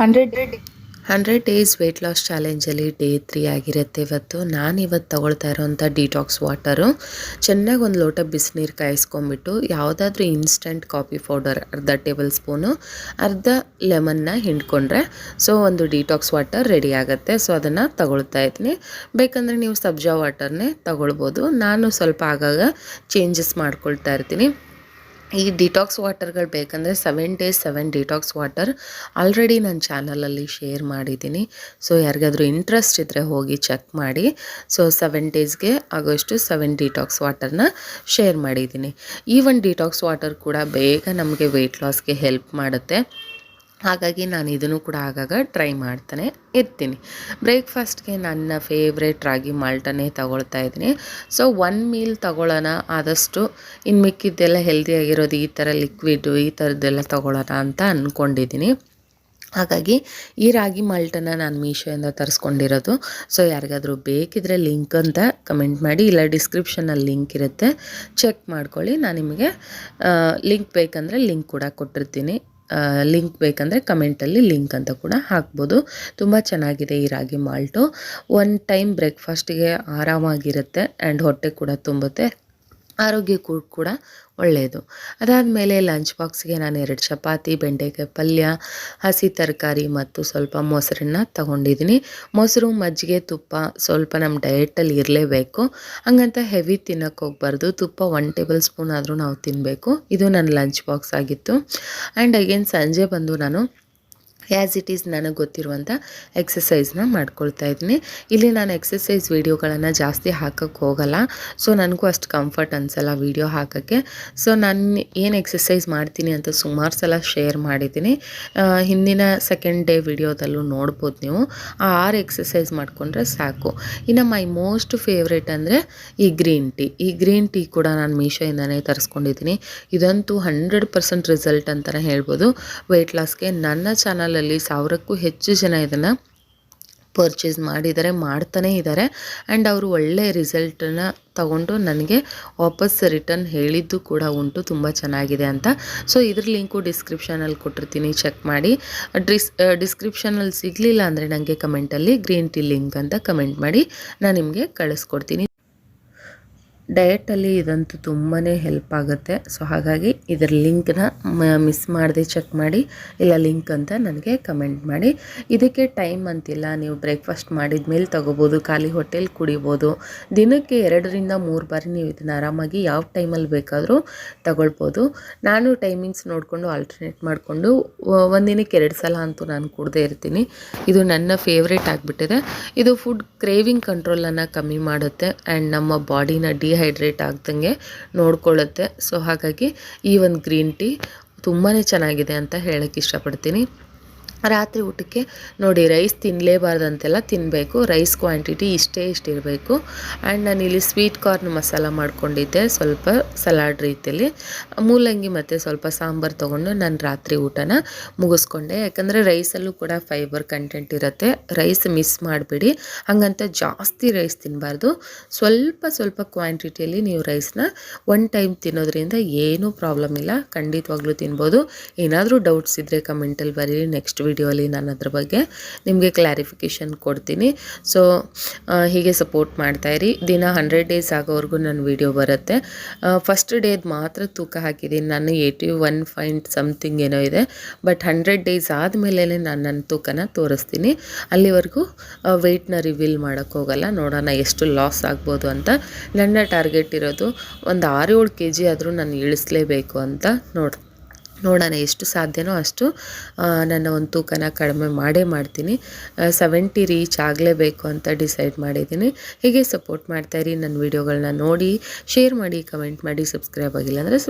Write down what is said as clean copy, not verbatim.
100 days wait loss ಚಾಲೆಂಜಲ್ಲಿ day 3 ಆಗಿರುತ್ತೆ ಇವತ್ತು. ನಾನಿವತ್ತು ತೊಗೊಳ್ತಾ ಇರೋವಂಥ ಡಿಟಾಕ್ಸ್ ವಾಟರು ಚೆನ್ನಾಗಿ ಒಂದು ಲೋಟ ಬಿಸಿನೀರು ಕಾಯಿಸ್ಕೊಂಬಿಟ್ಟು ಯಾವುದಾದ್ರೂ ಇನ್ಸ್ಟಂಟ್ ಕಾಫಿ ಪೌಡರ್ ಅರ್ಧ ಟೇಬಲ್ ಸ್ಪೂನು ಅರ್ಧ ಲೆಮನ್ನ ಹಿಂಡ್ಕೊಂಡ್ರೆ ಸೊ ಒಂದು ಡಿಟಾಕ್ಸ್ ವಾಟರ್ ರೆಡಿ ಆಗುತ್ತೆ. ಸೊ ಅದನ್ನು ತಗೊಳ್ತಾ ಇದ್ದೀನಿ. ಬೇಕಂದರೆ ನೀವು ಸಬ್ಜಾ ವಾಟರ್ನೇ ತಗೊಳ್ಬೋದು. ನಾನು ಸ್ವಲ್ಪ ಆಗಾಗ ಚೇಂಜಸ್ ಮಾಡ್ಕೊಳ್ತಾ ಇರ್ತೀನಿ. ಈ ಡಿಟಾಕ್ಸ್ ವಾಟರ್ಗಳು ಬೇಕಂದರೆ 7 ಡೇಸ್ 7 ಡಿಟಾಕ್ಸ್ ವಾಟರ್ ಆಲ್ರೆಡಿ ನನ್ನ ಚಾನಲಲ್ಲಿ ಶೇರ್ ಮಾಡಿದ್ದೀನಿ. ಸೊ ಯಾರಿಗಾದ್ರೂ ಇಂಟ್ರೆಸ್ಟ್ ಇದ್ದರೆ ಹೋಗಿ ಚೆಕ್ ಮಾಡಿ. ಸೊ 7 ಡೇಸ್ಗೆ ಆಗೋಷ್ಟು 7 ಡಿಟಾಕ್ಸ್ ವಾಟರ್ನ ಶೇರ್ ಮಾಡಿದ್ದೀನಿ. ಈ ಒಂದು ಡಿಟಾಕ್ಸ್ ವಾಟರ್ ಕೂಡ ಬೇಗ ನಮಗೆ ವೆಯ್ಟ್ ಲಾಸ್ಗೆ ಹೆಲ್ಪ್ ಮಾಡುತ್ತೆ. ಹಾಗಾಗಿ ನಾನು ಇದನ್ನು ಕೂಡ ಆಗಾಗ ಟ್ರೈ ಮಾಡ್ತಾನೆ ಇರ್ತೀನಿ. ಬ್ರೇಕ್ಫಾಸ್ಟ್ಗೆ ನನ್ನ ಫೇವ್ರೇಟ್ ರಾಗಿ ಮಾಲ್ಟನ್ನೇ ತಗೊಳ್ತಾ ಇದ್ದೀನಿ. ಸೊ 1 ಮೀಲ್ ತಗೊಳ್ಳೋಣ, ಆದಷ್ಟು ಇನ್ನು ಮಿಕ್ಕಿದ್ದೆಲ್ಲ ಹೆಲ್ದಿಯಾಗಿರೋದು ಈ ಥರ ಲಿಕ್ವಿಡು ಈ ಥರದ್ದೆಲ್ಲ ತಗೊಳ್ಳೋಣ ಅಂತ ಅಂದ್ಕೊಂಡಿದ್ದೀನಿ. ಹಾಗಾಗಿ ಈ ರಾಗಿ ಮಾಲ್ಟನ್ನು ನಾನು ಮೀಶೋಯಿಂದ ತರಿಸ್ಕೊಂಡಿರೋದು. ಸೊ ಯಾರಿಗಾದರೂ ಬೇಕಿದ್ರೆ ಲಿಂಕ್ ಅಂತ ಕಮೆಂಟ್ ಮಾಡಿ, ಇಲ್ಲ ಡಿಸ್ಕ್ರಿಪ್ಷನಲ್ಲಿ ಲಿಂಕ್ ಇರುತ್ತೆ, ಚೆಕ್ ಮಾಡ್ಕೊಳ್ಳಿ. ನಾನು ನಿಮಗೆ ಲಿಂಕ್ ಬೇಕಂದರೆ ಲಿಂಕ್ ಕೂಡ ಕೊಟ್ಟಿರ್ತೀನಿ. ಲಿಂಕ್ ಬೇಕಂದರೆ ಕಮೆಂಟಲ್ಲಿ ಲಿಂಕ್ ಅಂತ ಕೂಡ ಹಾಕ್ಬೋದು. ತುಂಬ ಚೆನ್ನಾಗಿದೆ ಈ ರಾಗಿ ಮಾಲ್ಟು. 1 ಟೈಮ್ ಬ್ರೇಕ್ಫಾಸ್ಟಿಗೆ ಆರಾಮಾಗಿರುತ್ತೆ ಆ್ಯಂಡ್ ಹೊಟ್ಟೆ ಕೂಡ ತುಂಬುತ್ತೆ, ಆರೋಗ್ಯಕ್ಕೂ ಕೂಡ ಒಳ್ಳೆಯದು. ಅದಾದಮೇಲೆ ಲಂಚ್ ಬಾಕ್ಸ್ಗೆ ನಾನು 2 ಚಪಾತಿ, ಬೆಂಡೆಕಾಯಿ ಪಲ್ಯ, ಹಸಿ ತರಕಾರಿ ಮತ್ತು ಸ್ವಲ್ಪ ಮೊಸರನ್ನ ತಗೊಂಡಿದ್ದೀನಿ. ಮೊಸರು, ಮಜ್ಜಿಗೆ, ತುಪ್ಪ ಸ್ವಲ್ಪ ನಮ್ಮ ಡಯೆಟಲ್ಲಿ ಇರಲೇಬೇಕು. ಹಂಗಂತ ಹೆವಿ ತಿನ್ನೋಕ್ಕೆ ಹೋಗಬಾರ್ದು. ತುಪ್ಪ 1 ಟೇಬಲ್ ಸ್ಪೂನ್ ಆದರೂ ನಾವು ತಿನ್ನಬೇಕು. ಇದು ನನ್ನ ಲಂಚ್ ಬಾಕ್ಸ್ ಆಗಿತ್ತು. ಆ್ಯಂಡ್ ಅಗೇನ್ ಸಂಜೆ ಬಂದು ನಾನು ಆ್ಯಸ್ ಇಟ್ ಈಸ್ ನನಗೆ ಗೊತ್ತಿರುವಂಥ ಎಕ್ಸಸೈಸ್ನ ಮಾಡ್ಕೊಳ್ತಾ ಇದ್ದೀನಿ. ಇಲ್ಲಿ ನಾನು ಎಕ್ಸಸೈಸ್ ವೀಡಿಯೋಗಳನ್ನು ಜಾಸ್ತಿ ಹಾಕೋಕ್ಕೆ ಹೋಗಲ್ಲ. ಸೊ ನನಗೂ ಅಷ್ಟು ಕಂಫರ್ಟ್ ಅನಿಸಲ್ಲ ವೀಡಿಯೋ ಹಾಕೋಕ್ಕೆ. ಸೊ ನಾನು ಏನು ಎಕ್ಸಸೈಸ್ ಮಾಡ್ತೀನಿ ಅಂತ ಸುಮಾರು ಸಲ ಶೇರ್ ಮಾಡಿದ್ದೀನಿ. ಹಿಂದಿನ ಸೆಕೆಂಡ್ ಡೇ ವಿಡಿಯೋದಲ್ಲೂ ನೋಡ್ಬೋದು ನೀವು. ಆ 6 ಎಕ್ಸಸೈಸ್ ಮಾಡಿಕೊಂಡ್ರೆ ಸಾಕು. ಇನ್ನು ಮೈ ಮೋಸ್ಟ್ ಫೇವ್ರೇಟ್ ಅಂದರೆ ಈ ಗ್ರೀನ್ ಟೀ. ಈ ಗ್ರೀನ್ ಟೀ ಕೂಡ ನಾನು ಮೀಶೋಯಿಂದನೇ ತರಿಸ್ಕೊಂಡಿದ್ದೀನಿ. ಇದಂತೂ 100% ರಿಸಲ್ಟ್ ಅಂತಲೇ ಹೇಳ್ಬೋದು ವೆಯ್ಟ್ ಲಾಸ್ಗೆ. ನನ್ನ ಚಾನಲಲ್ಲಿ 1000ಕ್ಕೂ ಹೆಚ್ಚು ಜನ ಇದನ್ನು ಪರ್ಚೇಸ್ ಮಾಡಿದ್ದಾರೆ, ಮಾಡ್ತಾನೇ ಇದ್ದಾರೆ. ಆ್ಯಂಡ್ ಅವರು ಒಳ್ಳೆಯ ರಿಸಲ್ಟನ್ನು ತಗೊಂಡು ನನಗೆ ವಾಪಸ್ ರಿಟರ್ನ್ ಹೇಳಿದ್ದು ಕೂಡ ಉಂಟು, ತುಂಬ ಚೆನ್ನಾಗಿದೆ ಅಂತ. ಸೊ ಇದ್ರ ಲಿಂಕು ಡಿಸ್ಕ್ರಿಪ್ಷನಲ್ಲಿ ಕೊಟ್ಟಿರ್ತೀನಿ, ಚೆಕ್ ಮಾಡಿ. ಡಿಸ್ಕ್ರಿಪ್ಷನಲ್ಲಿ ಸಿಗಲಿಲ್ಲ ಅಂದರೆ ನನಗೆ ಕಮೆಂಟಲ್ಲಿ ಗ್ರೀನ್ ಟೀ ಲಿಂಕ್ ಅಂತ ಕಮೆಂಟ್ ಮಾಡಿ, ನಾನು ನಿಮಗೆ ಕಳಿಸ್ಕೊಡ್ತೀನಿ. ಡಯೆಟಲ್ಲಿ ಇದಂತೂ ತುಂಬಾ ಹೆಲ್ಪ್ ಆಗುತ್ತೆ. ಸೊ ಹಾಗಾಗಿ ಇದರ ಲಿಂಕ್ನ ಮಿಸ್ ಮಾಡದೆ ಚೆಕ್ ಮಾಡಿ, ಇಲ್ಲ ಲಿಂಕ್ ಅಂತ ನನಗೆ ಕಮೆಂಟ್ ಮಾಡಿ. ಇದಕ್ಕೆ ಟೈಮ್ ಅಂತಿಲ್ಲ, ನೀವು ಬ್ರೇಕ್ಫಾಸ್ಟ್ ಮಾಡಿದ ಮೇಲೆ ತೊಗೋಬೋದು, ಖಾಲಿ ಹೊಟ್ಟೆಲಿ ಕುಡಿಬೋದು. ದಿನಕ್ಕೆ 2 ರಿಂದ 3 ಬಾರಿ ನೀವು ಇದನ್ನು ಆರಾಮಾಗಿ ಯಾವ ಟೈಮಲ್ಲಿ ಬೇಕಾದರೂ ತಗೊಳ್ಬೋದು. ನಾನು ಟೈಮಿಂಗ್ಸ್ ನೋಡಿಕೊಂಡು ಆಲ್ಟರ್ನೇಟ್ ಮಾಡಿಕೊಂಡು ಒಂದಿನಕ್ಕೆ 2 ಸಲ ಅಂತೂ ನಾನು ಕುಡ್ದೇ ಇರ್ತೀನಿ. ಇದು ನನ್ನ ಫೇವ್ರೇಟ್ ಆಗಿಬಿಟ್ಟಿದೆ. ಇದು ಫುಡ್ ಕ್ರೇವಿಂಗ್ ಕಂಟ್ರೋಲನ್ನು ಕಮ್ಮಿ ಮಾಡುತ್ತೆ ಆ್ಯಂಡ್ ನಮ್ಮ ಬಾಡಿನ ಡಿಹೈಡ್ರೇಟ್ ಆಗ್ದಂಗೆ ನೋಡ್ಕೊಳ್ಳುತ್ತೆ. ಸೊ ಹಾಗಾಗಿ ಈ ಒಂದು ಗ್ರೀನ್ ಟೀ ತುಂಬಾ ಚೆನ್ನಾಗಿದೆ ಅಂತ ಹೇಳೋಕ್ಕೆ ಇಷ್ಟಪಡ್ತೀನಿ. ರಾತ್ರಿ ಊಟಕ್ಕೆ ನೋಡಿ, ರೈಸ್ ತಿನ್ನಲೇಬಾರ್ದಂತೆಲ್ಲ ತಿನ್ನಬೇಕು. ರೈಸ್ ಕ್ವಾಂಟಿಟಿ ಇಷ್ಟಿರಬೇಕು. ಆ್ಯಂಡ್ ನಾನಿಲ್ಲಿ ಸ್ವೀಟ್ ಕಾರ್ನ್ ಮಸಾಲ ಮಾಡ್ಕೊಂಡಿದ್ದೆ, ಸ್ವಲ್ಪ ಸಲಾಡ್ ರೀತಿಯಲ್ಲಿ. ಮೂಲಂಗಿ ಮತ್ತು ಸ್ವಲ್ಪ ಸಾಂಬಾರು ತೊಗೊಂಡು ನಾನು ರಾತ್ರಿ ಊಟನ ಮುಗಿಸ್ಕೊಂಡೆ. ಯಾಕಂದರೆ ರೈಸಲ್ಲೂ ಕೂಡ ಫೈಬರ್ ಕಂಟೆಂಟ್ ಇರುತ್ತೆ. ರೈಸ್ ಮಿಸ್ ಮಾಡಿಬಿಡಿ. ಹಾಗಂತ ಜಾಸ್ತಿ ರೈಸ್ ತಿನ್ನಬಾರ್ದು. ಸ್ವಲ್ಪ ಕ್ವಾಂಟಿಟಿಯಲ್ಲಿ ನೀವು ರೈಸ್ನ 1 ಟೈಮ್ ತಿನ್ನೋದ್ರಿಂದ ಏನೂ ಪ್ರಾಬ್ಲಮ್ ಇಲ್ಲ, ಖಂಡಿತವಾಗ್ಲೂ ತಿನ್ಬೋದು. ಏನಾದರೂ ಡೌಟ್ಸ್ ಇದ್ದರೆ ಕಮೆಂಟಲ್ಲಿ ಬರೀರಿ. ನೆಕ್ಸ್ಟ್ ವಿಡಿಯೋಲಿ ನಾನು ಅದ್ರ ಬಗ್ಗೆ ನಿಮಗೆ ಕ್ಲಾರಿಫಿಕೇಷನ್ ಕೊಡ್ತೀನಿ. ಸೊ ಹೀಗೆ ಸಪೋರ್ಟ್ ಮಾಡ್ತಾಯಿರಿ. ದಿನ 100 ಡೇಸ್ ಆಗೋವರೆಗೂ ನನ್ನ ವಿಡಿಯೋ ಬರುತ್ತೆ. ಫಸ್ಟ್ ಡೇದು ಮಾತ್ರ ತೂಕ ಹಾಕಿದ್ದೀನಿ ನಾನು, 81 ಪಾಯಿಂಟ್ ಸಮಥಿಂಗ್ ಏನೋ ಇದೆ. ಬಟ್ 100 ಡೇಸ್ ಆದಮೇಲೆ ನಾನು ನನ್ನ ತೂಕನ ತೋರಿಸ್ತೀನಿ. ಅಲ್ಲಿವರೆಗೂ ವೆಯ್ಟ್ನ ರಿವೀಲ್ ಮಾಡೋಕ್ಕೋಗಲ್ಲ. ನೋಡೋಣ ಎಷ್ಟು ಲಾಸ್ ಆಗ್ಬೋದು ಅಂತ. ನನ್ನ ಟಾರ್ಗೆಟ್ ಇರೋದು ಒಂದು 6-7 kg ಆದರೂ ನಾನು ಇಳಿಸ್ಲೇಬೇಕು ಅಂತ. ನೋಡೋಣ ಎಷ್ಟು ಸಾಧ್ಯನೋ ಅಷ್ಟು ನನ್ನ ಒಂದು ತೂಕನ ಕಡಿಮೆ ಮಾಡ್ತೀನಿ. 70 ರೀಚ್ ಆಗಲೇಬೇಕು ಅಂತ ಡಿಸೈಡ್ ಮಾಡಿದ್ದೀನಿ. ಹೀಗೆ ಸಪೋರ್ಟ್ ಮಾಡ್ತಾಯಿರಿ. ನನ್ನ ವೀಡಿಯೋಗಳನ್ನ ನೋಡಿ, ಶೇರ್ ಮಾಡಿ, ಕಮೆಂಟ್ ಮಾಡಿ. ಸಬ್ಸ್ಕ್ರೈಬ್ ಆಗಿಲ್ಲ ಅಂದರೆ